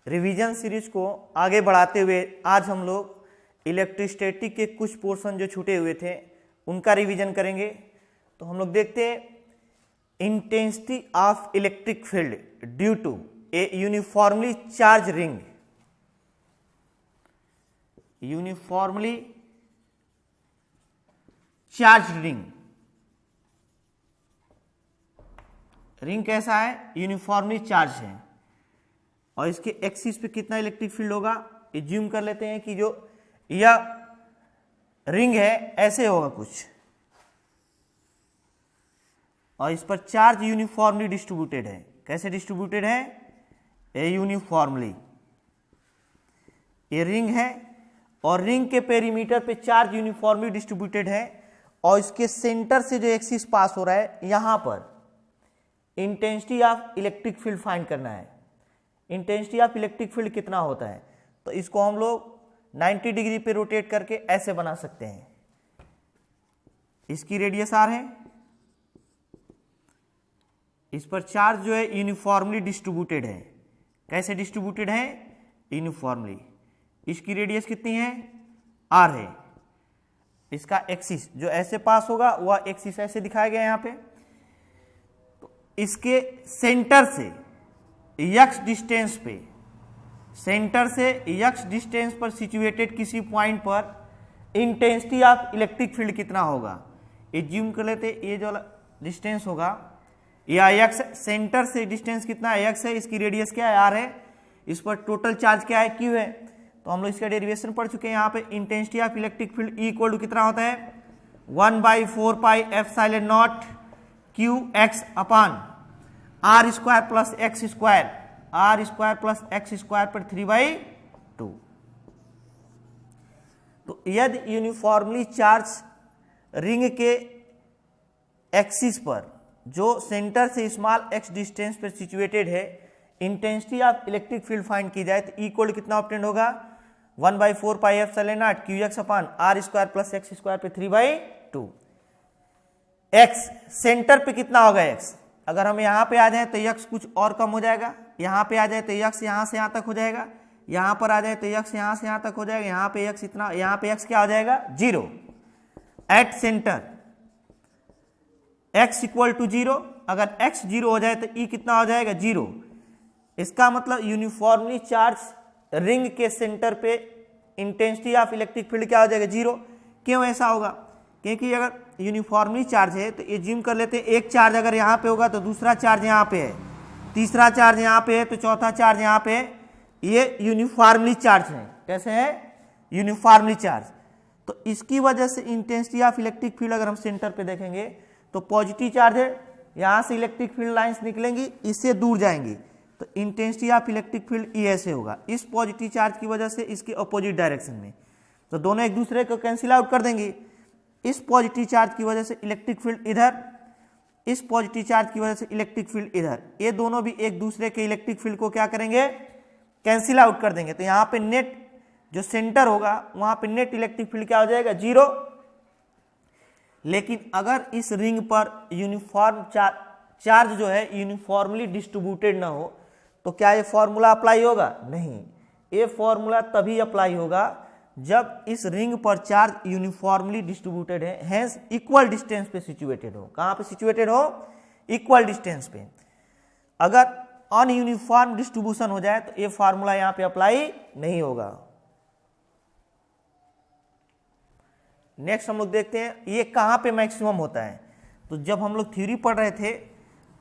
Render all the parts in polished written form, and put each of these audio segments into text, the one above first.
Revision series को आगे बढ़ाते हुए आज हम लोग इलेक्ट्रोस्टैटिक के कुछ पोर्शन जो छूटे हुए थे उनका रिवीजन करेंगे। तो हम लोग देखते हैं intensity of electric field due to a uniformly charge ring. Uniformly charge ring, ring कैसा है? यूनिफॉर्मली चार्ज है और इसके एक्सिस पे कितना इलेक्ट्रिक फील्ड होगा एज्यूम कर लेते हैं कि जो यह रिंग है ऐसे होगा कुछ और इस पर चार्ज यूनिफॉर्मली डिस्ट्रीब्यूटेड है। कैसे डिस्ट्रीब्यूटेड है? ए यूनिफॉर्मली। ये रिंग है और रिंग के पेरीमीटर पे चार्ज यूनिफॉर्मली डिस्ट्रीब्यूटेड है और इसके सेंटर से जो एक्सिस पास हो रहा है यहां पर intensity of electric field find करना है। इंटेंसिटी ऑफ इलेक्ट्रिक फील्ड कितना होता है? तो इसको हम लोग 90 डिग्री पे रोटेट करके ऐसे बना सकते हैं। इसकी रेडियस आर है, इस पर चार्ज जो है यूनिफॉर्मली डिस्ट्रीब्यूटेड है। कैसे डिस्ट्रीब्यूटेड है? यूनिफॉर्मली। इसकी रेडियस कितनी है? आर है। इसका एक्सिस जो ऐसे पास होगा वह एक्सिस ऐसे दिखाया गया यहां पे। तो इसके सेंटर से यक्स डिस्टेंस पे, सेंटर से यक्स डिस्टेंस पर सिचुएटेड किसी पॉइंट पर इंटेंसिटी ऑफ इलेक्ट्रिक फील्ड कितना होगा एज्यूम कर लेते। ये जो डिस्टेंस होगा या यक्स, सेंटर से डिस्टेंस कितना है? यक्स है। इसकी रेडियस क्या है? आर है। इस पर टोटल चार्ज क्या है? क्यू है। तो हम लोग इसका डेरिवेशन पढ़ चुके हैं। यहाँ पे intensity of electric field E equal to कितना होता है? 1/4 pi epsilon naught q x upon r square plus x square, r square plus x square पर 3/2। तो यदि यूनिफॉर्मली चार्ज रिंग के एक्सिस पर जो सेंटर से स्मॉल एक्स डिस्टेंस पर सिचुएटेड है intensity of electric field find की जाए तो इक्वल कितना ऑब्टेन होगा? 1/4 pi epsilon naught q x upon r square plus x square पे 3/2। एक्स सेंटर पे कितना होगा? एक्स अगर हम यहां पे आ जाए तो यक्स कुछ और कम हो जाएगा, यहां पे आ जाए तो यक्स यहां से यहां तक हो जाएगा, यहां पर आ जाए तो यक्स यहां से यहां तक हो जाएगा, यहां पे यक्स इतना, यहां पे यक्स क्या हो जाएगा? 0। At centre x equal to 0, अगर x 0 हो जाए तो e कितना हो जाएगा? 0। इसका मतलब यूनिफॉर्मली चार्ज रिंग के सेंटर पे इंटेंसिटी ऑफ इलेक्ट्रिक फील्ड क्या हो जाएगा? 0। क्यों ऐसा होगा? क्योंकि अगर यूनिफॉर्मली चार्ज है तो एज्यूम कर लेते हैं एक चार्ज अगर यहाँ पे होगा तो दूसरा चार्ज यहाँ पे है, तीसरा चार्ज यहाँ पे है तो चौथा चार्ज यहाँ पे है। ये यूनिफॉर्मली चार्ज है। कैसे है? Uniformly charge. तो इसकी वजह से इंटेंसिटी ऑफ इलेक्ट्रिक फील्ड अगर हम सेंटर पे देखेंगे तो पॉजिटिव चार्ज है, यहाँ से इलेक्ट्रिक फील्ड लाइन्स निकलेंगी, इससे दूर जाएंगी तो इंटेंसिटी ऑफ इलेक्ट्रिक फील्ड ई ऐसे होगा। इस पॉजिटिव चार्ज की वजह से इसके अपोजिट डायरेक्शन में, तो दोनों एक दूसरे को कैंसिल आउट कर देंगे। इस पॉजिटिव चार्ज की वजह से इलेक्ट्रिक फील्ड इधर, इस पॉजिटिव चार्ज की वजह से इलेक्ट्रिक फील्ड इधर, ये दोनों भी एक दूसरे के इलेक्ट्रिक फील्ड को क्या करेंगे? कैंसिल आउट कर देंगे। तो यहाँ पे नेट जो सेंटर होगा वहां पे नेट इलेक्ट्रिक फील्ड क्या हो जाएगा? 0। लेकिन अगर इस रिंग पर यूनिफॉर्म चार्ज जो है यूनिफॉर्मली डिस्ट्रीब्यूटेड ना हो तो क्या ये फॉर्मूला अप्लाई होगा? नहीं। ये फॉर्मूला तभी अप्लाई होगा जब इस रिंग पर चार्ज यूनिफॉर्मली डिस्ट्रीब्यूटेड है, हेंस इक्वल डिस्टेंस पे सिचुएटेड हो। कहां पे सिचुएटेड हो? इक्वल डिस्टेंस पे। अगर अनयूनिफॉर्म डिस्ट्रीब्यूशन हो जाए तो ये फॉर्मूला यहां पे अप्लाई नहीं होगा। नेक्स्ट हम लोग देखते हैं ये कहां पे मैक्सिमम होता है। तो जब हम लोग थ्योरी पढ़ रहे थे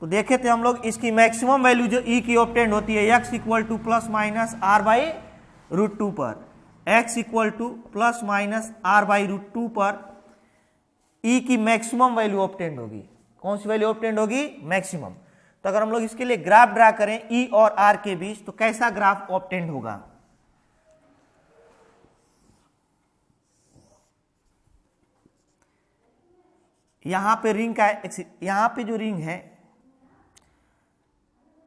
तो देखे थे हम लोग इसकी मैक्सिमम वैल्यू जो ई की ऑब्टेंड होती है x equal two plus minus r/√2 पर, x equal two plus minus r/√2 पर ई की मैक्सिमम वैल्यू ऑब्टेंड होगी। कौन सी वैल्यू ऑब्टेंड होगी? मैक्सिमम। तो अगर हम लोग इसके लिए ग्राफ ड्रा करें ई और आर के बीच तो कैसा ग्राफ ऑब्टेंड होगा? यहां पे रिंग का, यहां पे जो रिंग है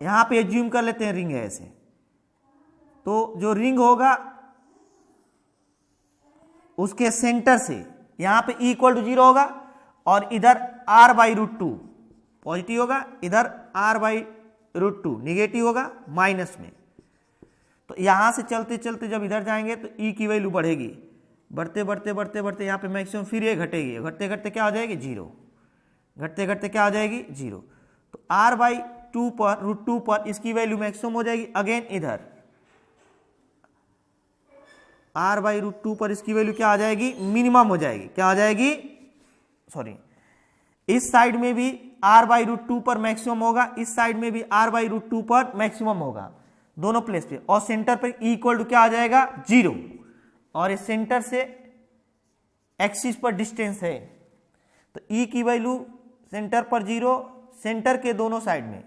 यहां पे एज्यूम कर लेते हैं रिंग है ऐसे, तो जो रिंग होगा उसके सेंटर से यहां पे E इक्वल टू 0 होगा और इधर r/√2 पॉजिटिव होगा, इधर r/√2 निगेटिव होगा माइनस में। तो यहाँ से चलते चलते जब इधर जाएंगे तो ई की वैल्यू बढ़ेगी, बढ़ते बढ़ते बढ़ते बढ़ते यहाँ पे मैक्सिमम फिर ये घटेगी, घटते घटते क्या हो जाएगी 0, घटते घटते क्या हो जाएगी 0। तो r/2 पर √2 पर इसकी वैल्यू मैक्सिमम हो जाएगी, अगेन इधर r/√2 पर इसकी वैल्यू क्या आ जाएगी, मिनिमम हो जाएगी, क्या आ जाएगी, सॉरी इस साइड में भी r/√2 पर मैक्सिमम होगा, इस साइड में भी r/√2 पर मैक्सिमम होगा, दोनों प्लेस पे, और सेंटर पर ई इक्वल टू क्या आ जाएगा 0, और इस सेंटर से एक्सिस पर डिस्टेंस है, तो ई की वैल्यू सेंटर पर 0, सेंटर के दोनों साइड में,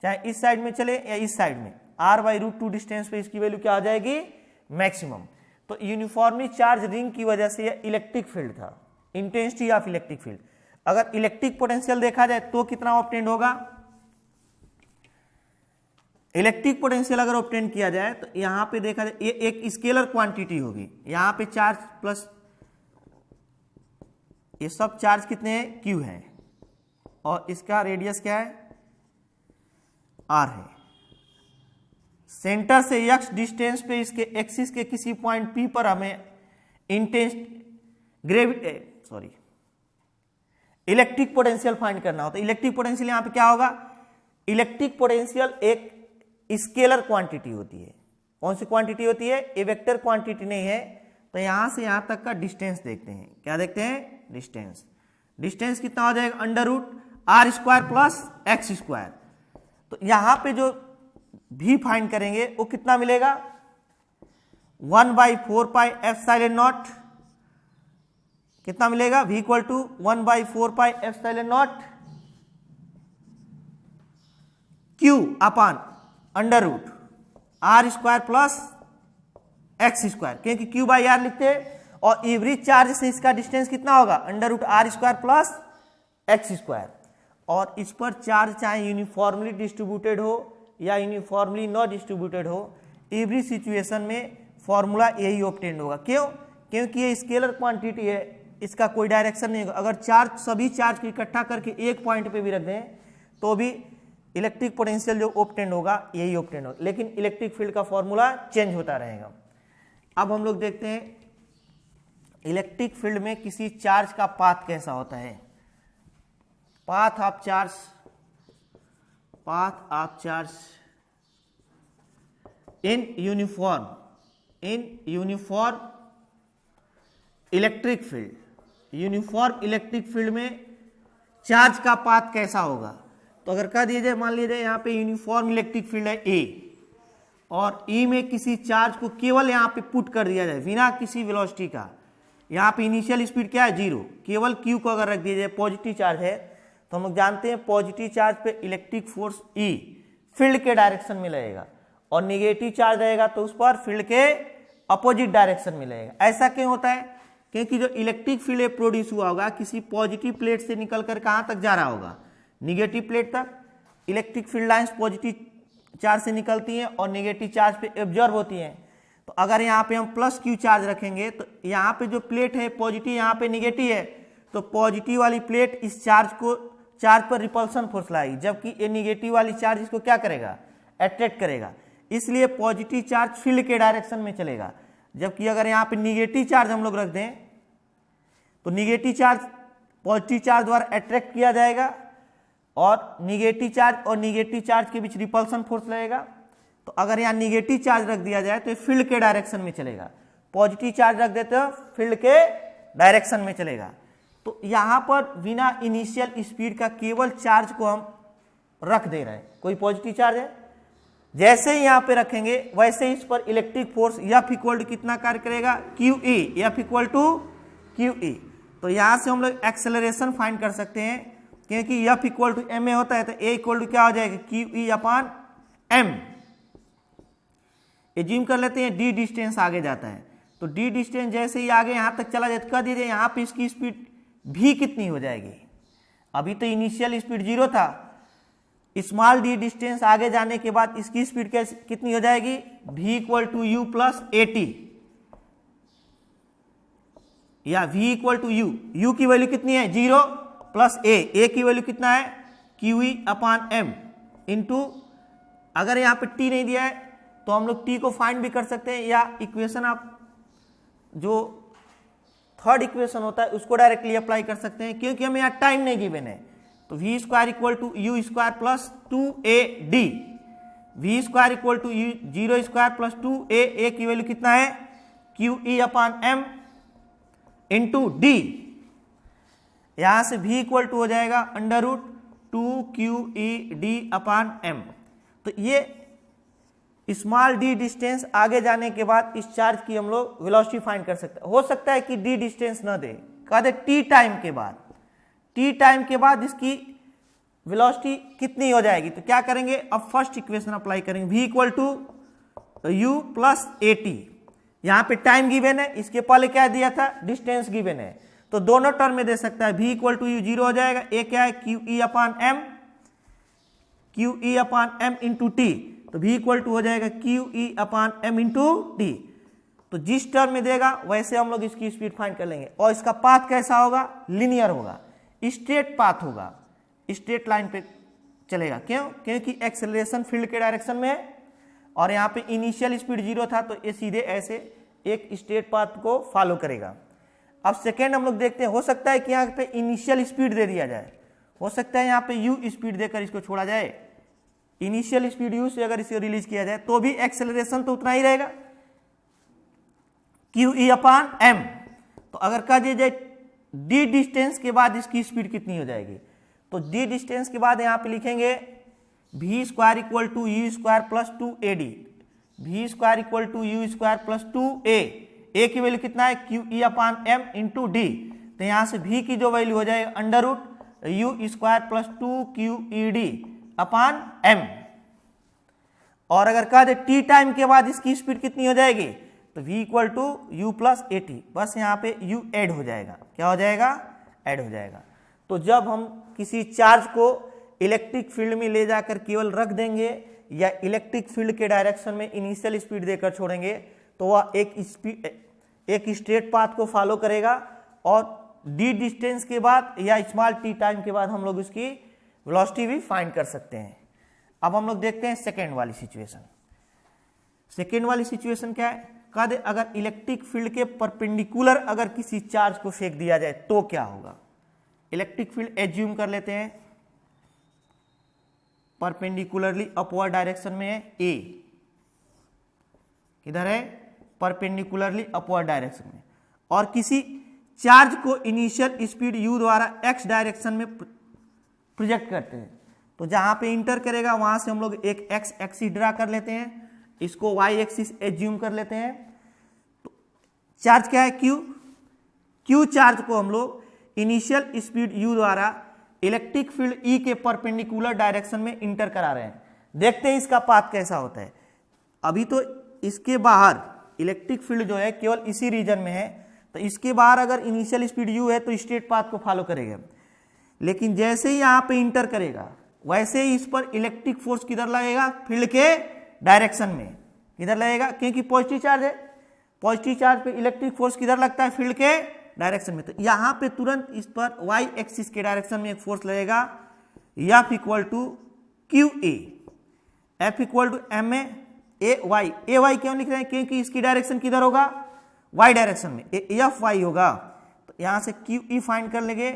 चाहे इस साइड में चले या इस साइड में, r/√2 डिस्टेंस पे इसकी वैल्यू क्या आ जाएगी मैक्सिमम। तो यूनिफॉर्मली चार्ज रिंग की वजह से यह इलेक्ट्रिक फील्ड था, इंटेंसिटी ऑफ इलेक्ट्रिक फील्ड। अगर इलेक्ट्रिक पोटेंशियल देखा जाए तो कितना ऑब्टेंड होगा, इलेक्ट्रिक पोटेंशियल अगर ऑब्टेन किया जाए तो यहां पे देखा जाए ये एक स्केलर क्वांटिटी होगी, यहां पे चार्ज प्लस ये सब चार्ज कितने हैं Q है, और इसका रेडियस क्या है R है। सेंटर से x डिस्टेंस पे इसके एक्सिस के किसी पॉइंट P पर हमें इलेक्ट्रिक पोटेंशियल फाइंड करना हो, तो इलेक्ट्रिक पोटेंशियल यहां पे क्या होगा, इलेक्ट्रिक पोटेंशियल एक स्केलर क्वांटिटी होती है। कौन सी क्वांटिटी होती है, ए वेक्टर क्वांटिटी नहीं है। तो यहां से यहां तक का डिस्टेंस देखते हैं, क्या देखते हैं डिस्टेंस, डिस्टेंस कितना हो जाएगा √r² प्लस x²। तो यहां पे जो भी फाइंड करेंगे वो कितना मिलेगा 1/4πε0, कितना मिलेगा v equal to 1/4πε0 Q upon √r² plus x², क्योंकि Q/r लिखते हैं, और एवरी चार्ज से इसका डिस्टेंस कितना होगा √r² प्लस x²। और इस पर चार्ज चाहे यूनिफॉर्मली डिस्ट्रीब्यूटेड हो या यूनिफॉर्मली नॉट डिस्ट्रीब्यूटेड हो, एवरी सिचुएशन में फॉर्मूला यही ऑब्टेंड होगा। क्यों, क्योंकि ये स्केलर क्वांटिटी है, इसका कोई डायरेक्शन नहीं होगा। अगर चार्ज सभी चार्ज को इकट्ठा करके एक पॉइंट पे भी रख दें तो भी इलेक्ट्रिक पोटेंशियल जो ऑब्टेंड होगा यही ऑब्टेंड होगा, लेकिन इलेक्ट्रिक फील्ड का फॉर्मूला चेंज होता रहेगा। अब हम लोग देखते हैं इलेक्ट्रिक फील्ड में किसी चार्ज का पाथ कैसा होता है। Path of charge in uniform electric field, uniform electric field में चार्ज का पाथ कैसा होगा। तो अगर कह दिया जाए, मान लीजिए यहाँ पे यूनिफॉर्म इलेक्ट्रिक फील्ड है ए, और ई में किसी चार्ज को केवल यहाँ पे पुट कर दिया जाए बिना किसी वेलोसिटी का, यहाँ पे इनिशियल स्पीड क्या है 0, केवल Q को अगर रख दिया जाए, पॉजिटिव चार्ज है, तो हम लोग जानते हैं पॉजिटिव चार्ज पे इलेक्ट्रिक फोर्स E फील्ड के डायरेक्शन में लगेगा, और निगेटिव चार्ज रहेगा तो उस पर फील्ड के अपोजिट डायरेक्शन में लगेगा। ऐसा क्यों होता है, क्योंकि जो इलेक्ट्रिक फील्ड प्रोड्यूस हुआ होगा किसी पॉजिटिव प्लेट से निकलकर कहाँ तक जा रहा होगा, निगेटिव प्लेट तक। Electric field lines positive charge से निकलती हैं और नेगेटिव चार्ज पे एब्जॉर्ब होती हैं। तो अगर यहाँ पे हम प्लस Q चार्ज रखेंगे तो यहाँ पे जो प्लेट है पॉजिटिव, यहाँ पे निगेटिव है, तो पॉजिटिव वाली प्लेट इस चार्ज पर रिपल्सन फोर्स लाएगी, जबकि ये निगेटिव वाली चार्ज इसको क्या करेगा, अट्रैक्ट करेगा। इसलिए पॉजिटिव चार्ज फील्ड के डायरेक्शन में चलेगा, जबकि अगर यहाँ पे निगेटिव चार्ज हम लोग रख दें तो निगेटिव चार्ज पॉजिटिव चार्ज द्वारा अट्रैक्ट किया जाएगा, और निगेटिव चार्ज के बीच रिपल्सन फोर्स लगेगा। तो अगर यहाँ निगेटिव चार्ज रख दिया जाए तो ये फील्ड के डायरेक्शन में चलेगा, पॉजिटिव चार्ज रख देते हो फील्ड के डायरेक्शन में चलेगा। तो यहाँ पर बिना इनिशियल स्पीड का केवल चार्ज को हम रख दे रहे हैं, कोई पॉजिटिव चार्ज है, जैसे ही यहाँ पे रखेंगे वैसे ही इस पर electric force F equal to कितना कार्य करेगा QE, F equal to QE। तो यहाँ से हम लोग एक्सेलरेशन फाइंड कर सकते हैं, क्योंकि F इक्वल टू ma होता है, तो A इक्वल टू क्या हो जाएगा QE अपान m। एज्यूम कर लेते हैं d डिस्टेंस आगे जाता है, तो d डिस्टेंस जैसे ही आगे यहाँ तक चला जाए तो कह दीजिए यहाँ पे इसकी स्पीड v कितनी हो जाएगी। अभी तो इनिशियल स्पीड 0 था, स्मॉल d डिस्टेंस आगे जाने के बाद इसकी स्पीड कितनी हो जाएगी v equal to u plus at, या v इक्वल टू u की वैल्यू कितनी है 0 प्लस a की वैल्यू कितना है QE अपान m इंटू, अगर यहाँ पे t नहीं दिया है तो हम लोग t को फाइंड भी कर सकते हैं, या इक्वेशन आप जो थर्ड इक्वेशन होता है उसको डायरेक्टली अप्लाई कर सकते हैं, क्योंकि हमें यहाँ टाइम नहीं गिवन है। तो v square equal to u square plus 2AD, v square equal to u 0 square plus 2A की वैल्यू कितना है QE upon M into d. यहां से v इक्वल टू हो जाएगा under root 2QED upon M। तो ये स्मॉल d डिस्टेंस आगे जाने के बाद इस चार्ज की हम लोग वेलोसिटी फाइंड कर सकते हैं। हो सकता है कि d डिस्टेंस न दे, कह दे t टाइम के बाद, t टाइम के बाद इसकी वेलोसिटी कितनी हो जाएगी। तो क्या करेंगे, अब फर्स्ट इक्वेशन अप्लाई करेंगे, v equal to u plus AT। यहाँ पे टाइम गिवन है, इसके पहले क्या दिया था, डिस्टेंस गिवन है, तो दोनों टर्म में दे सकता है। v इक्वल टू यू 0 हो जाएगा, a क्या है QE upon M, QE upon M into T, तो v इक्वल टू हो जाएगा QE upon M into T. तो जिस टर्म में देगा वैसे हम लोग इसकी स्पीड फाइंड कर लेंगे, और इसका पाथ कैसा होगा, लीनियर होगा, स्ट्रेट पाथ होगा, स्ट्रेट लाइन पे चलेगा। क्यों, क्योंकि एक्सेलरेशन फील्ड के डायरेक्शन में है, और यहाँ पे इनिशियल स्पीड 0 था, तो ये सीधे ऐसे एक स्ट्रेट पाथ को फॉलो करेगा। अब सेकेंड हम लोग देखते हैं, हो सकता है कि यहाँ पे इनिशियल स्पीड दे दिया जाए, हो सकता है यहाँ पे u स्पीड देकर इसको छोड़ा जाए, इनिशियल स्पीड u से अगर इसे रिलीज किया जाए तो भी एक्सेलरेशन तो उतना ही रहेगा QE अपॉन M। तो अगर कह दिया जाए d डिस्टेंस के बाद इसकी स्पीड कितनी हो जाएगी, तो d डिस्टेंस के बाद यहाँ पे लिखेंगे v square equal to u square plus 2AD, v square equal to u square plus 2A, a की वैल्यू कितना है QE upon M into d. तो यहाँ से v की जो वैल्यू हो जाएगा under root u square plus 2QED upon M। और अगर कह दे t टाइम के बाद इसकी स्पीड कितनी हो जाएगी, तो v equal to u plus AT, बस यहाँ पे u ऐड हो जाएगा, क्या हो जाएगा, ऐड हो जाएगा। तो जब हम किसी चार्ज को इलेक्ट्रिक फील्ड में ले जाकर केवल रख देंगे या इलेक्ट्रिक फील्ड के डायरेक्शन में इनिशियल स्पीड देकर छोड़ेंगे, तो वह एक स्ट्रेट पाथ को फॉलो करेगा, और d डिस्टेंस के बाद या स्मॉल t टाइम के बाद हम लोग इसकी वेलोसिटी भी फाइंड कर सकते हैं। अब हम लोग देखते हैं सेकेंड वाली सिचुएशन। सेकेंड वाली सिचुएशन क्या है, कह दे अगर इलेक्ट्रिक फील्ड के परपेंडिकुलर अगर किसी चार्ज को फेंक दिया जाए तो क्या होगा। इलेक्ट्रिक फील्ड एज्यूम कर लेते हैं परपेंडिकुलरली अपवर्ड डायरेक्शन में है, A किधर है, परपेंडिकुलरली अपवर्ड डायरेक्शन में, और किसी चार्ज को इनिशियल स्पीड u द्वारा x डायरेक्शन में प्रोजेक्ट करते हैं। तो जहां पे इंटर करेगा वहां से हम लोग एक x एक्सिस ड्रा कर लेते हैं, इसको y एक्सिस एज्यूम कर लेते हैं। तो चार्ज क्या है q चार्ज को हम लोग इनिशियल स्पीड u द्वारा इलेक्ट्रिक फील्ड E के परपेंडिकुलर डायरेक्शन में इंटर करा रहे हैं। देखते हैं इसका पाथ कैसा होता है। अभी तो इसके बाहर इलेक्ट्रिक फील्ड जो है केवल इसी रीजन में है, तो इसके बाहर अगर इनिशियल स्पीड u है तो स्ट्रेट पाथ को फॉलो करेगा, लेकिन जैसे ही यहाँ पे इंटर करेगा वैसे ही इस पर इलेक्ट्रिक फोर्स किधर लगेगा, फील्ड के डायरेक्शन में किधर लगेगा, क्योंकि पॉजिटिव चार्ज है, पॉजिटिव चार्ज पे इलेक्ट्रिक फोर्स किधर लगता है, फील्ड के डायरेक्शन में। तो यहाँ पे तुरंत इस पर y एक्सिस के डायरेक्शन में एक फोर्स लगेगा, F equal to QA, F equal to M AY क्यों लिख रहे हैं, क्योंकि इसकी डायरेक्शन किधर होगा, y डायरेक्शन में, FY होगा। तो यहाँ से QE फाइंड कर लेंगे,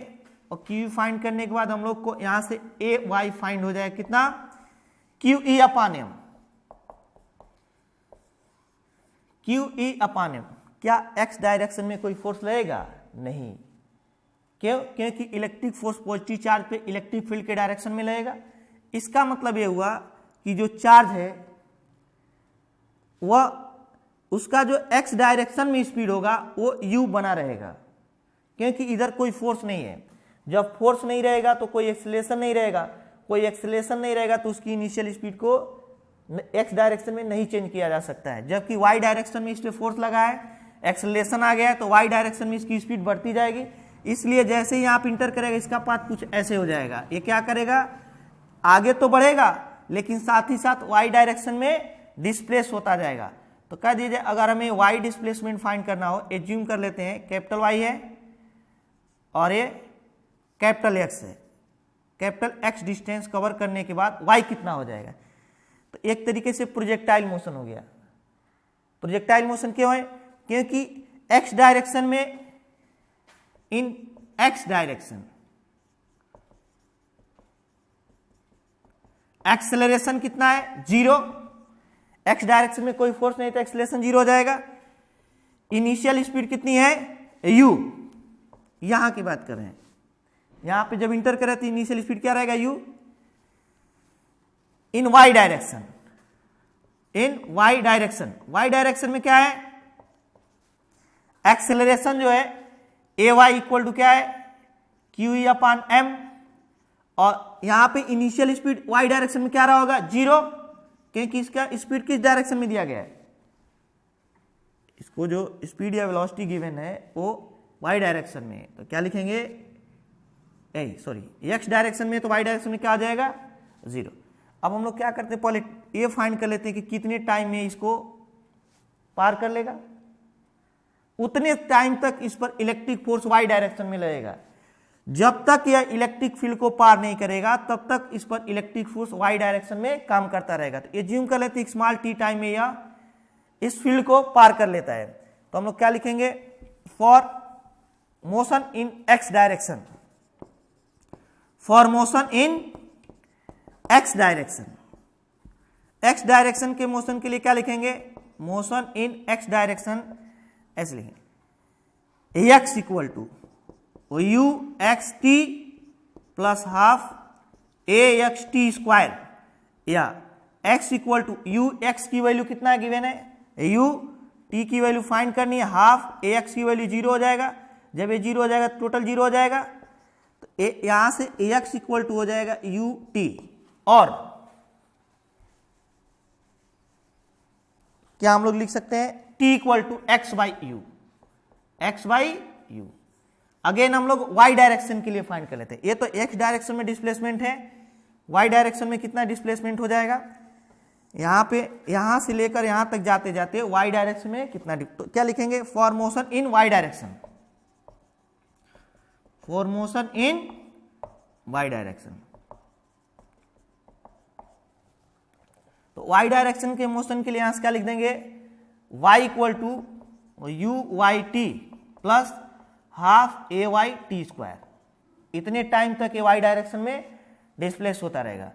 और QE फाइंड करने के बाद हम लोग को यहाँ से AY फाइंड हो जाएगा कितना, QE upon M, QE upon M। क्या x डायरेक्शन में कोई फोर्स लगेगा, नहीं, क्यों, क्योंकि इलेक्ट्रिक फोर्स पॉजिटिव चार्ज पे इलेक्ट्रिक फील्ड के डायरेक्शन में लगेगा। इसका मतलब यह हुआ कि जो चार्ज है वह उसका जो x डायरेक्शन में स्पीड होगा वो u बना रहेगा, क्योंकि इधर कोई फोर्स नहीं है। जब फोर्स नहीं रहेगा तो कोई एक्सेलरेशन नहीं रहेगा, कोई एक्सेलरेशन नहीं रहेगा तो उसकी इनिशियल स्पीड को x डायरेक्शन में नहीं चेंज किया जा सकता है। जबकि y डायरेक्शन में इस पे फोर्स लगा है, एक्सेलरेशन आ गया है, तो y डायरेक्शन में इसकी स्पीड बढ़ती जाएगी। इसलिए जैसे ही आप इंटर करेगा इसका पाथ कुछ ऐसे हो जाएगा, ये क्या करेगा, आगे तो बढ़ेगा लेकिन साथ ही साथ y डायरेक्शन में डिस्प्लेस होता जाएगा। तो कह दीजिए अगर हमें y डिस्प्लेसमेंट फाइंड करना हो, एज्यूम कर लेते हैं कैपिटल Y है और ये कैपिटल X है, कैपिटल X डिस्टेंस कवर करने के बाद y कितना हो जाएगा। तो एक तरीके से प्रोजेक्टाइल मोशन हो गया। प्रोजेक्टाइल मोशन क्यों है? क्योंकि एक्स डायरेक्शन में, इन एक्स डायरेक्शन एक्सेलरेशन कितना है? 0। एक्स डायरेक्शन में कोई फोर्स नहीं तो एक्सेलरेशन 0 हो जाएगा। इनिशियल स्पीड कितनी है? u। यहां की बात कर रहे हैं, यहां पे जब इंटर कर रहे थे इनिशियल स्पीड क्या रहेगा? u इन y डायरेक्शन, इन y डायरेक्शन। y डायरेक्शन में क्या है? एक्सेलरेशन जो है ay इक्वल टू क्या है? QE upon m। और यहां पे इनिशियल स्पीड y डायरेक्शन में क्या रहा होगा? 0, क्योंकि इसका स्पीड किस डायरेक्शन में दिया गया है? इसको जो स्पीड या वेलोसिटी गिवन है वो y डायरेक्शन में है, तो क्या लिखेंगे? x डायरेक्शन में, तो y डायरेक्शन में क्या आ जाएगा? 0। अब हम लोग क्या करते हैं, पहले ये फाइंड कर लेते हैं कि कितने टाइम में इसको पार कर लेगा। उतने टाइम तक इस पर इलेक्ट्रिक फोर्स y डायरेक्शन में लगेगा। जब तक यह इलेक्ट्रिक फील्ड को पार नहीं करेगा तब तक इस पर इलेक्ट्रिक फोर्स y डायरेक्शन में काम करता रहेगा। तो एज्यूम कर लेते हैं स्मॉल t टाइम में यह इस फील्ड को पार कर लेता है। तो हम लोग क्या लिखेंगे? For motion in x direction, for motion in x direction, x direction के मोशन के लिए क्या लिखेंगे? मोशन इन x डायरेक्शन ऐसे लिखेंगे, x equal to u x t plus half a x t square, या x equal to u x की value कितना गिवन है? u t की वैल्यू फाइंड करनी है, हाफ a x की वैल्यू 0 हो जाएगा। जब ये 0 हो जाएगा टोटल 0 हो जाएगा, तो यहां से a x इक्वल टू हो जाएगा u t, और क्या हम लोग लिख सकते हैं? t equal to x by यू, x बाई यू। अगेन हम लोग y डायरेक्शन के लिए फाइंड कर लेते हैं। ये तो x डायरेक्शन में डिस्प्लेसमेंट है, y डायरेक्शन में कितना डिस्प्लेसमेंट हो जाएगा? यहां पे, यहां से लेकर यहां तक जाते जाते y डायरेक्शन में कितना, तो क्या लिखेंगे? For motion in y direction, for motion in y direction. तो y डायरेक्शन के मोशन के लिए यहां से क्या लिख देंगे? y equal to u y t plus half a y t square. इतने टाइम तक ये y डायरेक्शन में डिस्प्लेस होता रहेगा।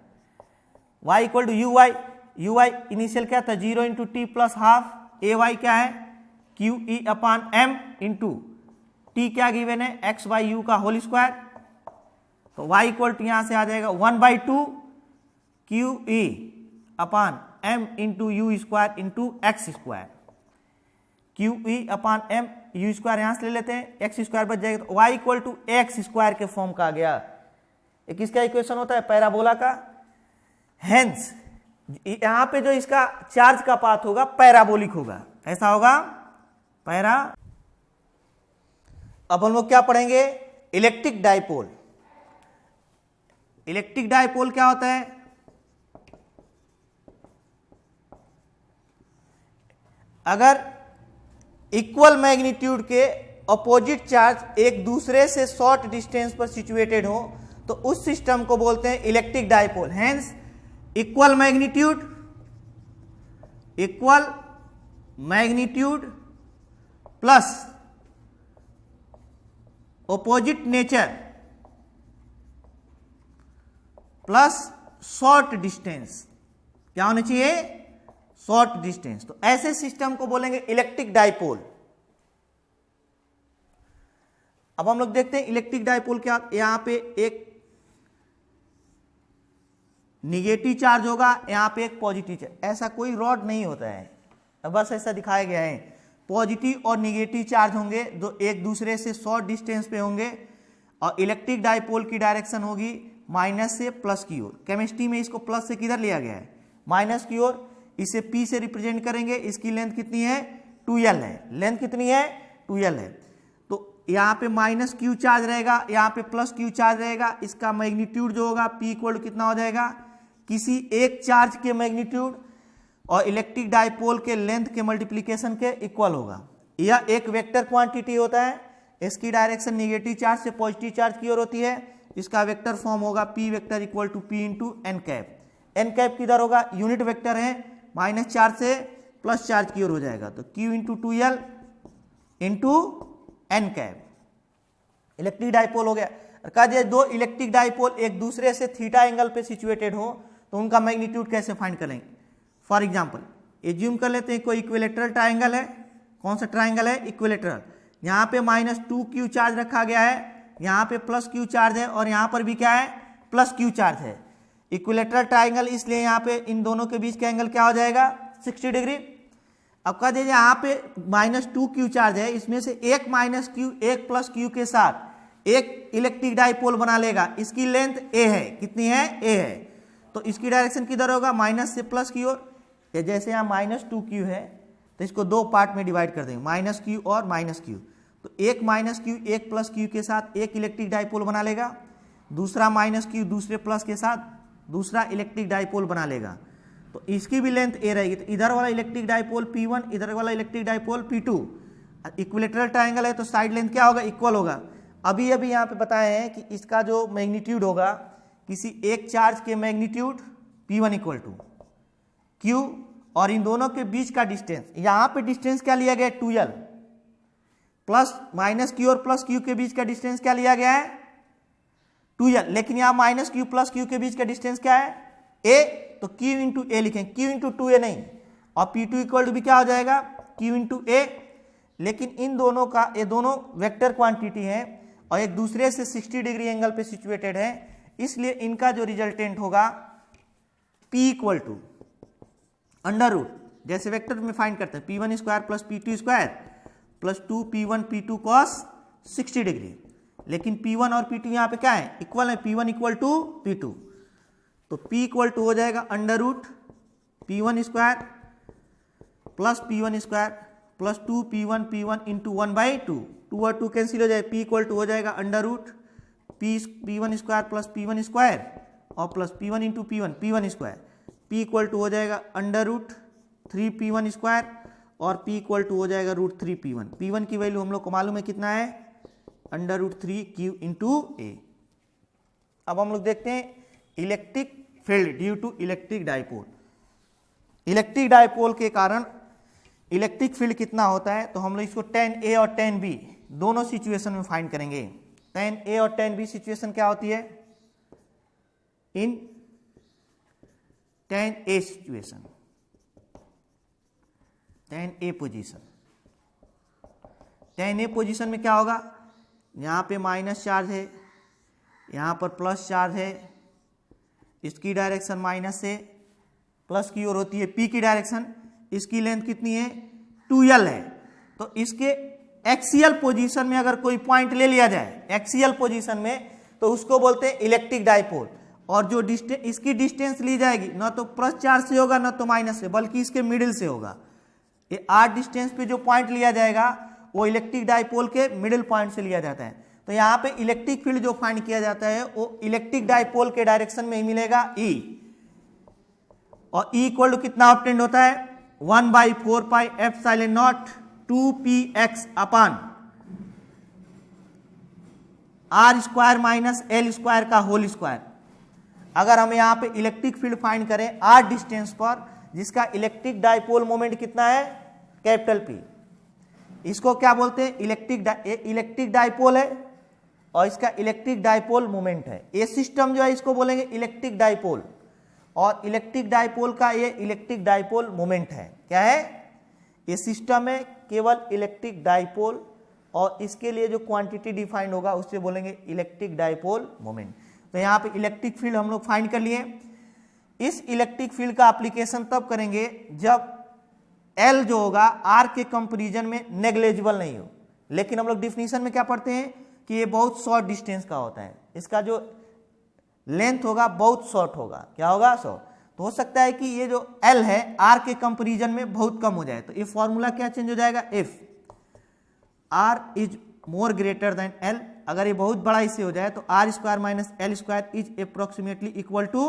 y equal to u y initial क्या था? 0 into t plus half a y क्या है? Q e upon m into T क्या गिवन है? एक्स बाई यू का होल स्क्वायर। तो y इक्वल टू यहां से आ जाएगा 1/2 q e upon m into u square into x square. Q e upon m, u square यहां से ले लेते हैं, एक्स स्क्वायर बच जाएगा। तो y equal to x square के फॉर्म का आ गया। ये किसका इक्वेशन होता है? पैराबोला का। हेंस यहां पे जो इसका चार्ज का पाथ होगा पैराबोलिक होगा, ऐसा होगा पैरा। अब हम लोग क्या पढ़ेंगे? Electric dipole. इलेक्ट्रिक डाइपोल क्या होता है? अगर इक्वल मैग्नीट्यूड के अपोजिट चार्ज एक दूसरे से शॉर्ट डिस्टेंस पर सिचुएटेड हो तो उस सिस्टम को बोलते हैं electric dipole. Hence equal magnitude plus opposite nature plus short distance, क्या होना चाहिए? Short distance. तो ऐसे सिस्टम को बोलेंगे इलेक्ट्रिक डाइपोल। अब हम लोग देखते हैं इलेक्ट्रिक डाइपोल क्या। यहां पे एक निगेटिव चार्ज होगा, यहां पे एक पॉजिटिव चार्ज। ऐसा कोई रॉड नहीं होता है, बस ऐसा दिखाया गया है। पॉजिटिव और निगेटिव चार्ज होंगे जो एक दूसरे से शॉर्ट डिस्टेंस पे होंगे, और इलेक्ट्रिक डाइपोल की डायरेक्शन होगी माइनस से प्लस की ओर। केमिस्ट्री में इसको प्लस से किधर लिया गया है? माइनस की ओर। इसे P से रिप्रेजेंट करेंगे। इसकी लेंथ कितनी है? 2L है। लेंथ कितनी है? 2L है। तो यहाँ पे माइनस क्यू चार्ज रहेगा, यहाँ पे प्लस क्यू चार्ज रहेगा। इसका मैग्नीट्यूड जो होगा P इक्वल टू कितना हो जाएगा? किसी एक चार्ज के मैग्नीट्यूड और इलेक्ट्रिक डाइपोल के लेंथ के मल्टीप्लीकेशन के इक्वल होगा। यह एक वेक्टर क्वांटिटी होता है। इसकी डायरेक्शन निगेटिव चार्ज से पॉजिटिव चार्ज की ओर होती है। इसका वेक्टर फॉर्म होगा P vector equal to P into n cap. N cap किधर होगा, यूनिट वेक्टर है, -4 से प्लस चार्ज की ओर हो जाएगा, तो Q into 2L into n cap electric dipole हो गया। और कहा जाए दो इलेक्ट्रिक डाइपोल एक दूसरे से थीटा एंगल पे सिचुएटेड हो तो उनका मैग्नीट्यूड कैसे फाइंड करेंगे। फॉर एग्जांपल एज्यूम कर लेते हैं कोई इक्विलेटरल ट्राइंगल है। कौन सा ट्राइंगल है, इक्विलेटरल। यहाँ पे -2Q चार्ज रखा गया है, यहाँ पे +Q चार्ज है और यहाँ पर भी क्या है, +Q चार्ज है। इक्विलेटरल ट्राइंगल इसलिए यहाँ पे इन दोनों के बीच का एंगल क्या हो जाएगा, 60 डिग्री। अब कह दीजिए यहाँ पे -2Q चार्ज है, इसमें से एक -Q एक +Q के साथ एक इलेक्ट्रिक डाइपोल बना लेगा। इसकी लेंथ a है, कितनी है, a है, तो इसकी डायरेक्शन किधर होगा, माइनस से प्लस की ओर। जैसे यहाँ -2Q है तो इसको दो पार्ट में डिवाइड कर देंगे, -Q और -Q। तो एक -Q एक +Q के साथ एक इलेक्ट्रिक डाइपोल बना लेगा, दूसरा -Q दूसरे प्लस के साथ दूसरा इलेक्ट्रिक डाइपोल बना लेगा। तो इसकी भी लेंथ a रहेगी, तो इधर वाला इलेक्ट्रिक डाइपोल P1, इधर वाला electric dipole P2। Equilateral triangle है तो साइड लेंथ क्या होगा, इक्वल होगा। अभी यहाँ पे बताए हैं कि इसका जो मैग्नीट्यूड होगा, किसी एक चार्ज के magnitude P1 equal to Q और इन दोनों के बीच का डिस्टेंस, यहाँ पे डिस्टेंस क्या लिया गया है, 2L, प्लस -Q और +Q के बीच का डिस्टेंस क्या लिया गया है, 2L। लेकिन यहाँ -Q +Q के बीच का डिस्टेंस क्या है, A, तो Q इंटू A लिखें, Q इंटू 2A नहीं। और P2 इक्वल टू भी क्या हो जाएगा, Q इंटू A। लेकिन इन दोनों का, ये दोनों वेक्टर क्वांटिटी है और एक दूसरे से 60 डिग्री एंगल पे सिचुएटेड है, इसलिए इनका जो रिजल्टेंट होगा P इक्वल टू √, जैसे वेक्टर में फाइंड करते हैं, P1 square plus P2 square plus 2P1 P2 cos 60 degree. लेकिन P1 और P2 यहाँ पे क्या है, इक्वल है, P1 इक्वल टू P2। तो P इक्वल टू हो जाएगा √P1 square plus P1 square plus 2P1 P1 into 1/2, 2 और 2 कैंसिल हो जाए, P इक्वल टू हो जाएगा √P1 square plus P1 square और plus P1 into P1 square. P equal to हो जाएगा √3P1 स्क्वायर और P इक्वल टू हो जाएगा √3P1। P1 की वैल्यू हम लोग को मालूम है कितना है, √3Q इंटू A। अब हम लोग देखते हैं electric field due to electric dipole. Electric dipole के कारण इलेक्ट्रिक फील्ड कितना होता है, तो हम लोग इसको tan A और tan B दोनों सिचुएशन में फाइंड करेंगे। tan A और tan B सिचुएशन क्या होती है, इन tan A situation, tan A position, tan A position में क्या होगा, यहाँ पे माइनस चार्ज है, यहाँ पर प्लस चार्ज है, इसकी डायरेक्शन माइनस से प्लस की ओर होती है, P की डायरेक्शन, इसकी लेंथ कितनी है, 2L है। तो इसके एक्सियल पोजीशन में अगर कोई पॉइंट ले लिया जाए एक्सियल पोजीशन में, तो उसको बोलते हैं इलेक्ट्रिक डाइपोल। और जो डिस्टेंस, इसकी डिस्टेंस ली जाएगी ना तो प्लस चार्ज से होगा ना तो माइनस से, बल्कि इसके मिडिल से होगा। ये R डिस्टेंस पे जो पॉइंट लिया जाएगा वो इलेक्ट्रिक डाइपोल के मिडिल पॉइंट से लिया जाता है। तो यहाँ पे इलेक्ट्रिक फील्ड जो फाइंड किया जाता है वो इलेक्ट्रिक डाइपोल के डायरेक्शन में ही मिलेगा, E। और E इक्वल टू कितना ऑब्टेंड होता है, 1/4 pi epsilon not 2px upon R square minus L square का होल स्क्वायर। अगर हम यहाँ पे इलेक्ट्रिक फील्ड फाइंड करें R डिस्टेंस पर, जिसका इलेक्ट्रिक डाइपोल मोमेंट कितना है, कैपिटल P, इसको क्या बोलते हैं, इलेक्ट्रिक डाइपोल है और इसका इलेक्ट्रिक डाइपोल मोमेंट है। ये सिस्टम जो है इसको बोलेंगे इलेक्ट्रिक डाइपोल, और इलेक्ट्रिक डाइपोल का ये इलेक्ट्रिक डाइपोल मोमेंट है। क्या है, ये सिस्टम है केवल इलेक्ट्रिक डाइपोल, और इसके लिए जो क्वांटिटी डिफाइंड होगा उससे बोलेंगे इलेक्ट्रिक डाइपोल मोमेंट। तो यहाँ पे इलेक्ट्रिक फील्ड हम लोग फाइंड कर लिए। इस इलेक्ट्रिक फील्ड का एप्लीकेशन तब करेंगे जब L जो होगा R के कंपैरिजन में नेग्लिजिबल नहीं हो। लेकिन हम लोग डिफिनीशन में क्या पढ़ते हैं कि ये बहुत शॉर्ट डिस्टेंस का होता है, इसका जो लेंथ होगा बहुत शॉर्ट होगा। क्या होगा, शॉर्ट। तो हो सकता है कि ये जो L है R के कंपैरिजन में बहुत कम हो जाए, तो ये फॉर्मूला क्या चेंज हो जाएगा, if R is more greater than L, अगर ये बहुत बड़ा इससे हो जाए तो R square minus L square is approximately equal to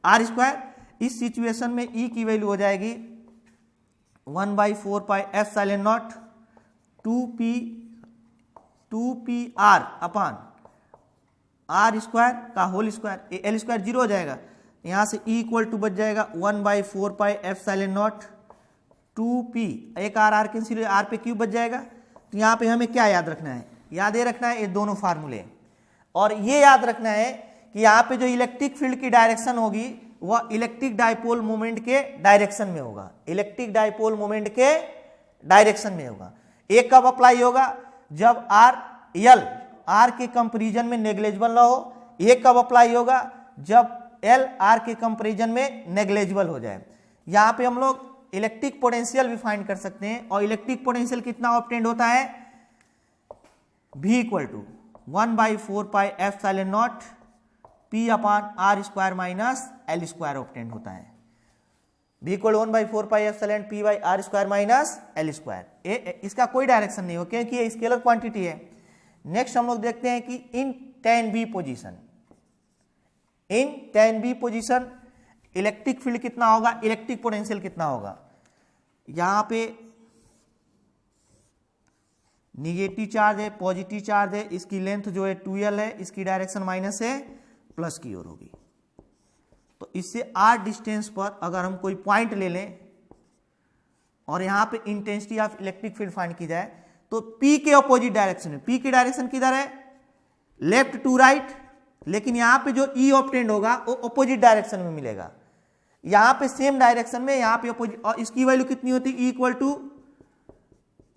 R square. इस सिचुएशन में E की वैल्यू हो जाएगी 1/4 pi epsilon naught 2pr upon R square का होल स्क्वायर, L स्क्वायर 0 हो जाएगा, यहां से E इक्वल टू बच जाएगा 1/4 पाई एप्सिलॉन नॉट 2p, एक आर कैंसिल, आर पे क्यूब बच जाएगा। तो यहाँ पे हमें क्या याद रखना है, याद ये रखना है ये दोनों फार्मूले, और ये याद रखना है कि यहाँ पे जो इलेक्ट्रिक फील्ड की डायरेक्शन होगी वह इलेक्ट्रिक डाइपोल मोमेंट के डायरेक्शन में होगा, इलेक्ट्रिक डाइपोल मोमेंट के डायरेक्शन में होगा। एक कब अप्लाई होगा, जब आर के कंपैरिजन में नेग्लिजिबल ना हो। एक कब अप्लाई होगा, जब एल आर के कंपैरिजन में नेग्लिजिबल हो जाए। यहाँ पे हम लोग इलेक्ट्रिक पोटेंशियल भी फाइंड कर सकते हैं, और इलेक्ट्रिक पोटेंशियल कितना ऑब्टेंड होता है, V equal to 1/4 pi epsilon naught P upon r square minus l square obtained होता है। V equal 1/4 pi epsilon P by r square minus l square. इसका कोई डायरेक्शन नहीं हो क्योंकि ये स्केलर क्वांटिटी है। नेक्स्ट हम लोग देखते हैं कि इन tan B पोजीशन, इन tan B position electric field कितना होगा, इलेक्ट्रिक पोटेंशियल कितना होगा। यहां पे निगेटिव चार्ज है, पॉजिटिव चार्ज है, इसकी लेंथ जो है 2l है, इसकी डायरेक्शन माइनस है, प्लस की ओर होगी। तो इससे r डिस्टेंस पर अगर हम कोई पॉइंट ले लें और यहां पे intensity of electric field find की जाए, तो P के अपोजिट डायरेक्शन में, P की डायरेक्शन किधर है, लेफ्ट टू राइट, लेकिन यहां पे जो E ऑब्टेंड होगा वो अपोजिट डायरेक्शन में मिलेगा। यहां पे सेम डायरेक्शन में, यहां पे अपोजिट, और इसकी वैल्यू कितनी होती है, E equal to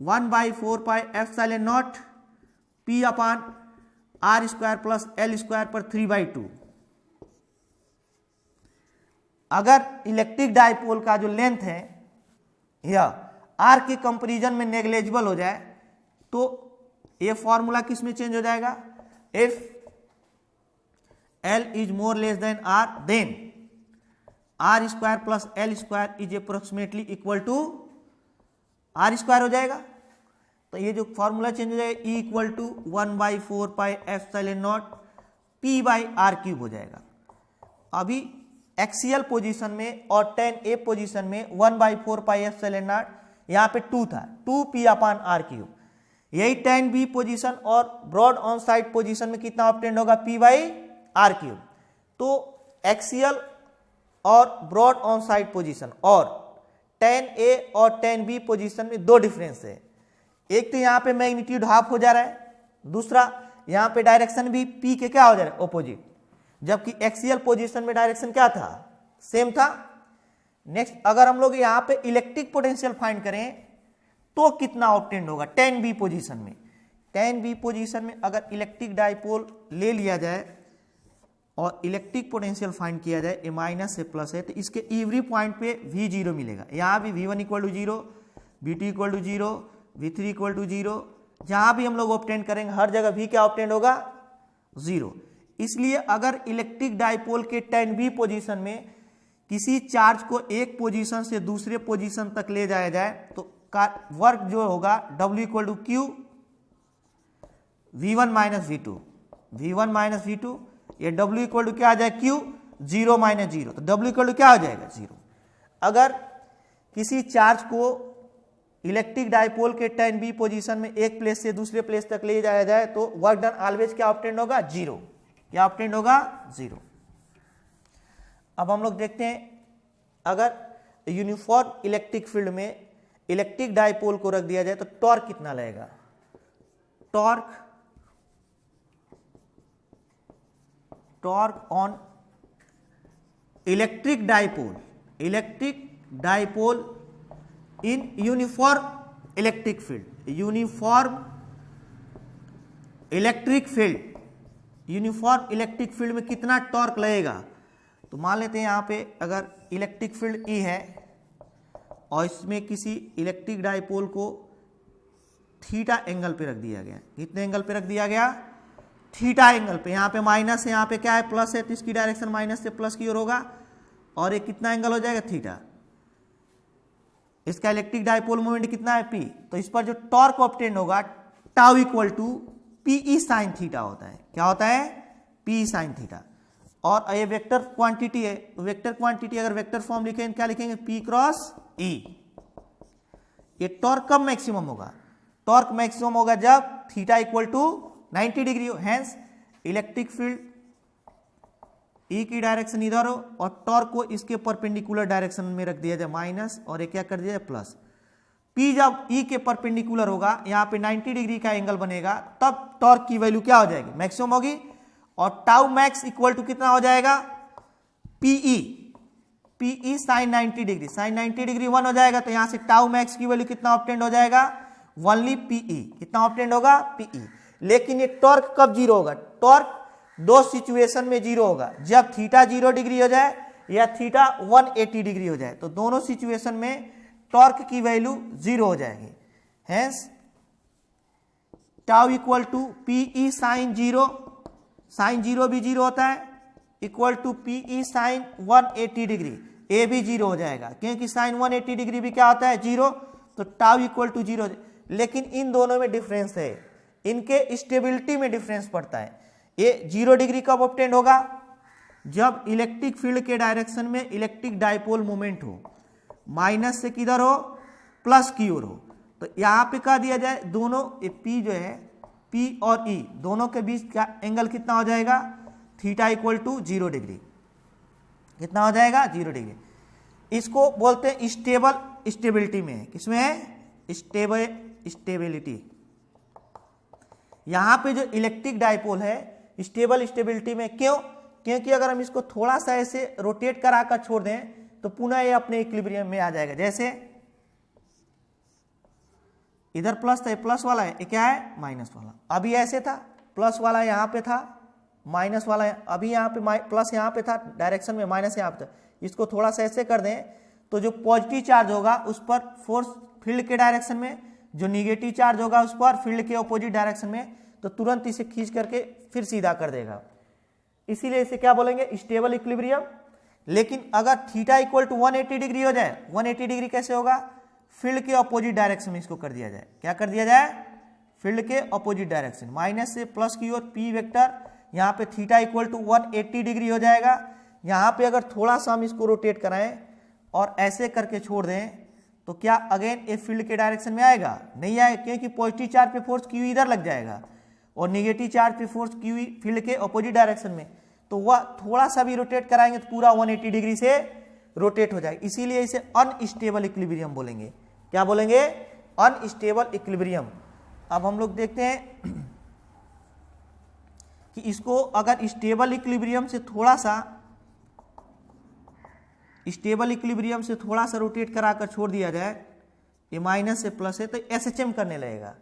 1/4 pi epsilon naught P upon r square plus l square पर 3/2। अगर इलेक्ट्रिक डाइपोल का जो लेंथ है यह आर के कंपैरिजन में नेग्लिजिबल हो जाए तो ये फॉर्मूला किस में चेंज हो जाएगा, if L is more less than R then r square plus l square is approximately equal to r square हो जाएगा। तो ये जो फॉर्मूला चेंज हो जाएगा, E equal to 1/4 pi epsilon naught P by r cube हो जाएगा। अभी एक्सियल पोजीशन में और tan A पोजीशन में 1/4 पाई एप्सिलॉन नॉट, यहाँ पे 2 था, 2p अपॉन आर क्यूब। यही tan B पोजीशन और ब्रॉड ऑन साइड पोजीशन में कितना ऑब्टेंड होगा, P बाई आर क्यूब। तो एक्सियल और ब्रॉड ऑन साइड पोजीशन और tan A और tan B पोजीशन में दो डिफरेंस है। एक तो यहाँ पे मैग्नीट्यूड हाफ हो जा रहा है, दूसरा यहाँ पे डायरेक्शन भी P के क्या हो जा रहा है, ऑपोजिट, जबकि एक्सियल पोजीशन में डायरेक्शन क्या था, सेम था। नेक्स्ट अगर हम लोग यहाँ पे इलेक्ट्रिक पोटेंशियल फाइंड करें तो कितना ऑब्टेंड होगा tan B पोजीशन में। tan B पोजीशन में अगर इलेक्ट्रिक डाइपोल ले लिया जाए और इलेक्ट्रिक पोटेंशियल फाइंड किया जाए, ए माइनस से प्लस है, तो इसके एवरी पॉइंट पे V0 मिलेगा। यहाँ भी V1 equal to 0, V2 equal to 0, V3 equal to 0, जहाँ भी हम लोग ऑब्टेंड करेंगे हर जगह V क्या ऑब्टेंड होगा, 0। इसलिए अगर इलेक्ट्रिक डाइपोल के tan B पोजीशन में किसी चार्ज को एक पोजीशन से दूसरे पोजीशन तक ले जाया जाए तो वर्क जो होगा W equal to Q V1 minus V2, V1 minus V2, ये W इक्वल टू क्या आ जाए, Q 0 माइनस 0, तो W इक्वल टू क्या हो जाएगा, 0। अगर किसी चार्ज को इलेक्ट्रिक डाइपोल के tan B पोजीशन में एक प्लेस से दूसरे प्लेस तक ले जाया जाए तो वर्क डन ऑलवेज क्या ऑब्टेंड होगा, 0। क्या ऑब्टेंड होगा, 0। अब हम लोग देखते हैं अगर यूनिफॉर्म इलेक्ट्रिक फील्ड में इलेक्ट्रिक डाइपोल को रख दिया जाए तो टॉर्क कितना लगेगा। Torque on electric dipole in uniform electric field, uniform electric field में कितना टॉर्क लगेगा। तो मान लेते हैं यहाँ पे अगर इलेक्ट्रिक फील्ड E है और इसमें किसी इलेक्ट्रिक डाइपोल को थीटा एंगल पे रख दिया गया, कितने एंगल पे रख दिया गया, थीटा एंगल पे। यहाँ पे माइनस है, यहाँ पे क्या है, प्लस है, तो इसकी डायरेक्शन माइनस से प्लस की ओर होगा, और ये कितना एंगल हो जाएगा, थीटा। इसका इलेक्ट्रिक डाइपोल मोमेंट कितना है, P। तो इस पर जो टॉर्क ऑब्टेन होगा tau equal to PE sine theta होता है। क्या होता है, PE साइन थीटा। और ये वेक्टर क्वांटिटी है, वेक्टर क्वांटिटी अगर वेक्टर फॉर्म लिखेंगे क्या लिखेंगे, P क्रॉस E। ये टॉर्क कब मैक्सिमम होगा, टॉर्क मैक्सिमम होगा जब थीटा इक्वल टू 90 डिग्री हो। हैंस इलेक्ट्रिक फील्ड ई की डायरेक्शन इधर हो और टॉर्क को इसके परपेंडिकुलर डायरेक्शन में रख दिया जाए माइनस, और एक क्या कर दिया जाए प्लस। P जब E के परपेंडिकुलर होगा, यहाँ पे 90 डिग्री का एंगल बनेगा, तब टॉर्क की वैल्यू क्या हो जाएगी, मैक्सिमम होगी। और टाउ मैक्स इक्वल टू कितना हो जाएगा, PE sine 90 degree, sine 90 degree 1 हो जाएगा, तो यहाँ से टाउ मैक्स की वैल्यू कितना ऑब्टेंड हो जाएगा, ओनली PE। कितना ऑब्टेंड होगा, PE। लेकिन ये टॉर्क कब जीरो होगा, टॉर्क दो सिचुएशन में जीरो होगा, जब थीटा 0 डिग्री हो जाए या थीटा 180 डिग्री हो जाए, तो दोनों सिचुएशन में टॉर्क की वैल्यू 0 हो जाएगी। Hence tau equal to PE sine 0, sine 0 भी 0 होता है, equal to PE sine 180 degree, A भी 0 हो जाएगा, क्योंकि साइन 180 डिग्री भी क्या होता है 0, तो टाउ इक्वल टू 0। लेकिन इन दोनों में डिफरेंस है, इनके स्टेबिलिटी में डिफरेंस पड़ता है। ये 0 डिग्री कब ऑब्टेंड होगा, जब इलेक्ट्रिक फील्ड के डायरेक्शन में इलेक्ट्रिक डाइपोल मोमेंट हो, माइनस से किधर हो, प्लस की ओर हो। तो यहाँ पे कह दिया जाए दोनों P जो है, P और E दोनों के बीच का एंगल कितना हो जाएगा, थीटा इक्वल टू 0 डिग्री। कितना हो जाएगा, 0 डिग्री। इसको बोलते हैं स्टेबल स्टेबिलिटी में है, किसमें है, स्टेबिलिटी। यहाँ पे जो इलेक्ट्रिक डाइपोल है स्टेबल स्टेबिलिटी में, क्यों, क्योंकि अगर हम इसको थोड़ा सा ऐसे रोटेट करा कर छोड़ दें तो पुनः ये अपने इक्विलिब्रियम में आ जाएगा। जैसे इधर प्लस था, प्लस वाला है, ये क्या है, माइनस वाला। अभी ऐसे था, प्लस वाला यहाँ पे था, माइनस वाला है, अभी यहाँ पे प्लस यहाँ पे था डायरेक्शन में, माइनस यहाँ पे था। इसको थोड़ा सा ऐसे कर दें तो जो पॉजिटिव चार्ज होगा उस पर फोर्स फील्ड के डायरेक्शन में, जो निगेटिव चार्ज होगा उस पर फील्ड के ऑपोजिट डायरेक्शन में, तो तुरंत इसे खींच करके फिर सीधा कर देगा। इसीलिए इसे क्या बोलेंगे, स्टेबल इक्विलिब्रियम। लेकिन अगर थीटा इक्वल टू 180 डिग्री हो जाए, 180 डिग्री कैसे होगा, फील्ड के ऑपोजिट डायरेक्शन में इसको कर दिया जाए। क्या कर दिया जाए, फील्ड के ऑपोजिट डायरेक्शन, माइनस से प्लस की ओर P वेक्टर, यहाँ पे थीटा इक्वल टू 180 डिग्री हो जाएगा। यहाँ पे अगर थोड़ा सा हम इसको रोटेट कराएं और ऐसे करके छोड़ दें तो क्या अगेन ये फील्ड के डायरेक्शन में आएगा, नहीं आएगा, क्योंकि पॉजिटिव चार्ज पे फोर्स Q इधर लग जाएगा और निगेटिव चार्ज पे फोर्स Q फील्ड के ऑपोजिट डायरेक्शन में, तो वह थोड़ा सा भी रोटेट कराएंगे तो पूरा 180 डिग्री से रोटेट हो जाएगा। इसीलिए इसे अनस्टेबल इक्विलिब्रियम बोलेंगे। क्या बोलेंगे, अनस्टेबल इक्विलिब्रियम। अब हम लोग देखते हैं कि इसको अगर स्टेबल इक्विलिब्रियम से थोड़ा सा रोटेट कराकर छोड़ दिया जाए, ये माइनस से प्लस है, तो SHM करने लगेगा।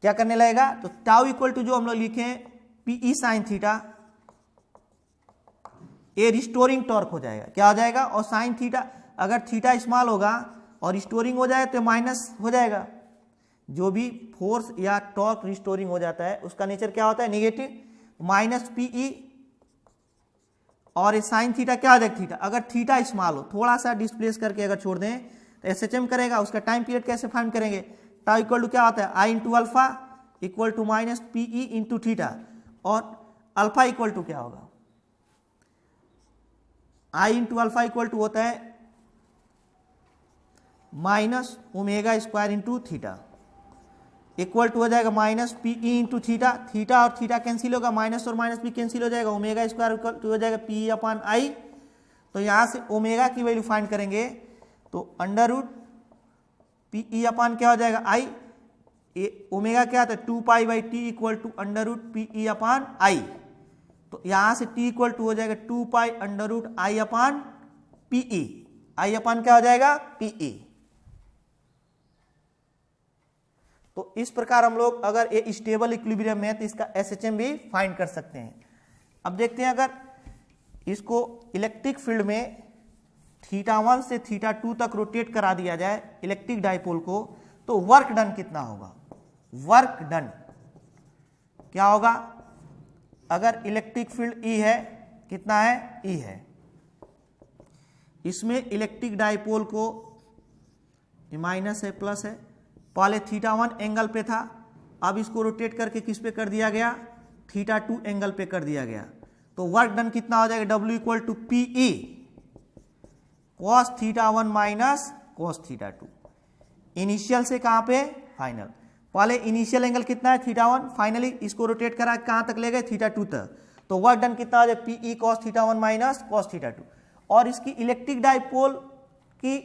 क्या करने लगेगा, तो टाउ इक्वल टू जो हम लोग लिखे PE साइन थीटा, ये रिस्टोरिंग टॉर्क हो जाएगा। क्या हो जाएगा, और साइन थीटा, अगर थीटा स्मॉल होगा और रिस्टोरिंग हो जाए तो माइनस हो जाएगा। जो भी फोर्स या टॉर्क रिस्टोरिंग हो जाता है उसका नेचर क्या होता है, नेगेटिव, माइनस PE। और साइन थीटा क्या हो जाएगा, थीटा, अगर थीटा स्मॉल हो, थोड़ा सा डिस्प्लेस करके अगर छोड़ दें तो SHM करेगा। उसका टाइम पीरियड कैसे फाइंड करेंगे, टाउ इक्वल टू क्या होता है, I into alpha equal to minus PE into theta, और अल्फा इक्वल टू क्या होगा, I into alpha equal to होता है minus omega square into theta, equal to हो जाएगा minus PE into theta, theta और थीटा कैंसिल होगा, minus और माइनस भी कैंसिल हो जाएगा, ओमेगा स्क्वायर इक्वल टू हो जाएगा PE अपॉन I। तो यहाँ से ओमेगा की वैल्यू फाइंड करेंगे तो अंडर रूट PE अपॉन क्या हो जाएगा I, ओमेगा क्या आता है 2π/T equal to under root PE upon I। तो यहाँ से T इक्वल टू हो जाएगा 2π under root I upon PE, I upon क्या हो जाएगा PE। तो इस प्रकार हम लोग अगर ये स्टेबल इक्विलिब्रियम में है तो इसका SHM भी फाइंड कर सकते हैं। अब देखते हैं अगर इसको इलेक्ट्रिक फील्ड में θ1 से θ2 तक रोटेट करा दिया जाए इलेक्ट्रिक डाइपोल को, तो वर्क डन कितना होगा, वर्क डन क्या होगा, अगर इलेक्ट्रिक फील्ड E है, कितना है, E है, इसमें इलेक्ट्रिक डाइपोल को माइनस है प्लस है, पहले θ1 एंगल पे था, अब इसको रोटेट करके किस पे कर दिया गया, θ2 एंगल पे कर दिया गया, तो वर्क डन कितना हो जाएगा, W equal to PE cos θ1 minus cos θ2। Initial से कहां पे, फाइनल, पहले इनिशियल एंगल कितना है θ1, फाइनली इसको रोटेट करा कहां तक ले गए, θ2 तक, तो तो वर्क डन कितना आ जाए p E cos theta 1 minus cos theta 2। और इसकी इलेक्ट्रिक डाइपोल की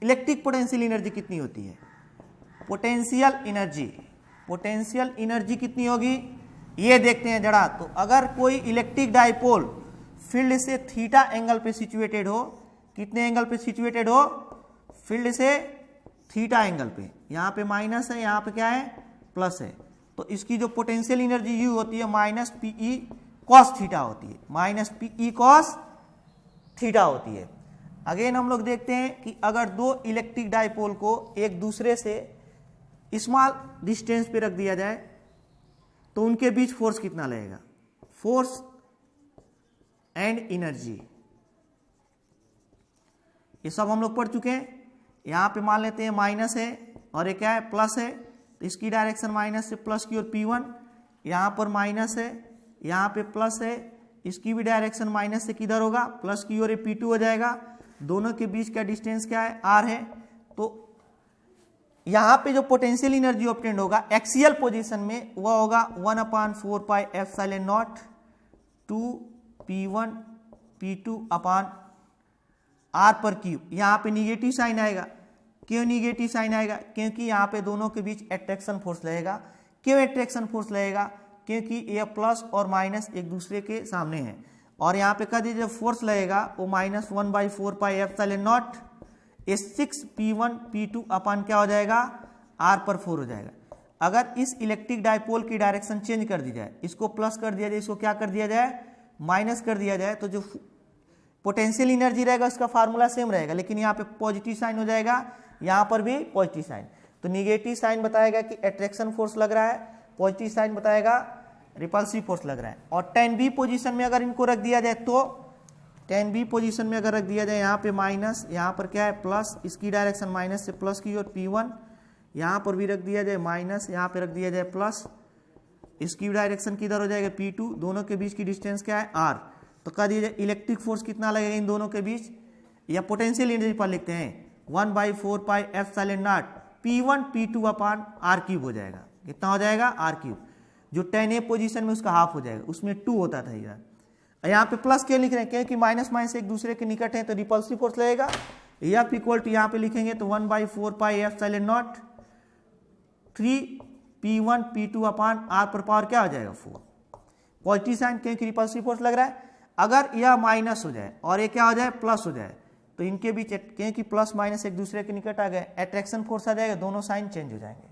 इलेक्ट्रिक पोटेंशियल एनर्जी कितनी होती है, पोटेंशियल एनर्जी कितनी होगी ये देखते हैं जरा। तो अगर कोई इलेक्ट्रिक डाइपोल फील्ड से थीटा एंगल पे सिचुएटेड हो, कितने एंगल पे सिचुएटेड हो, फील्ड से थीटा एंगल पे, यहाँ पे माइनस है, यहाँ पे क्या है प्लस है, तो इसकी जो पोटेंशियल एनर्जी यू होती है माइनस पीई कॉस थीटा होती है, माइनस पीई कॉस थीटा होती है। अगेन हम लोग देखते हैं कि अगर दो इलेक्ट्रिक डाइपोल को एक दूसरे से स्मॉल डिस्टेंस पे रख दिया जाए तो उनके बीच फोर्स कितना लगेगा, फोर्स एंड एनर्जी, ये सब हम लोग पढ़ चुके हैं। यहां पे मान लेते हैं माइनस है और ये क्या है प्लस है, तो इसकी डायरेक्शन माइनस से प्लस की ओर P1, यहां पर माइनस है, यहां पे प्लस है, इसकी भी डायरेक्शन माइनस से किधर होगा प्लस की ओर ये P2 हो जाएगा। दोनों के बीच का डिस्टेंस क्या है R है। तो यहां पे जो पोटेंशियल एनर्जी ऑब्टेंड होगा एक्सियल पोजीशन में वह होगा 1/4 pi epsilon not 2P1 P2 upon R पर क्यूब। यहाँ पे निगेटिव साइन आएगा, क्यों निगेटिव साइन आएगा, क्योंकि यहाँ पे दोनों के बीच अट्रैक्शन फोर्स लगेगा। क्यों अट्रैक्शन फोर्स लगेगा, क्योंकि ये प्लस और माइनस एक दूसरे के सामने हैं। और यहाँ पे कह दीजिए फोर्स लगेगा वो -1/4 pi epsilon not 6P1 P2 अपान क्या हो जाएगा R पर 4 हो जाएगा। अगर इस इलेक्ट्रिक डाइपोल की डायरेक्शन चेंज कर दी जाए, इसको प्लस कर दिया जाए, इसको क्या कर दिया जाए माइनस कर दिया जाए, तो जो पोटेंशियल एनर्जी रहेगा उसका फार्मूला सेम रहेगा, लेकिन यहाँ पे पॉजिटिव साइन हो जाएगा, यहाँ पर भी पॉजिटिव साइन। तो निगेटिव साइन बताएगा कि अट्रैक्शन फोर्स लग रहा है, पॉजिटिव साइन बताएगा रिपल्सिव फोर्स लग रहा है। और 10B पोजीशन में अगर इनको रख दिया जाए तो 10B पोजीशन में अगर रख दिया जाए, यहाँ पे माइनस, यहाँ पर क्या है प्लस, इसकी डायरेक्शन माइनस से प्लस की ओर P1, यहाँ पर भी रख दिया जाए माइनस, यहाँ पे रख दिया जाए प्लस, इसकी डायरेक्शन किधर हो जाएगा P2, दोनों के बीच की डिस्टेंस क्या है R। तो कह दिया जाए इलेक्ट्रिक फोर्स कितना लगेगा इन दोनों के बीच, या पोटेंशियल एनर्जी पर लिखते हैं 1/4 pi epsilon not P1 P2 upon R cube हो जाएगा। कितना हो जाएगा R क्यूब, जो 10A पोजीशन में उसका हाफ हो जाएगा, उसमें 2 होता था इधर। यहाँ पे प्लस क्यों लिख रहे हैं, क्योंकि माइनस माइनस एक दूसरे के निकट है तो रिपल्सिव फोर्स लगेगा। F इक्वल टू यहाँ पे लिखेंगे तो 1/4 pi epsilon not 3P1 P2 upon R पर पावर क्या हो जाएगा 4। पॉजिटिव साइन क्योंकि रिपल्सिव फोर्स लग रहा है। अगर यह माइनस हो जाए और ये क्या हो जाए प्लस हो जाए, तो इनके बीच क्योंकि प्लस माइनस एक दूसरे के निकट आ गए, अट्रैक्शन फोर्स आ जाएगा, दोनों साइन चेंज हो जाएंगे।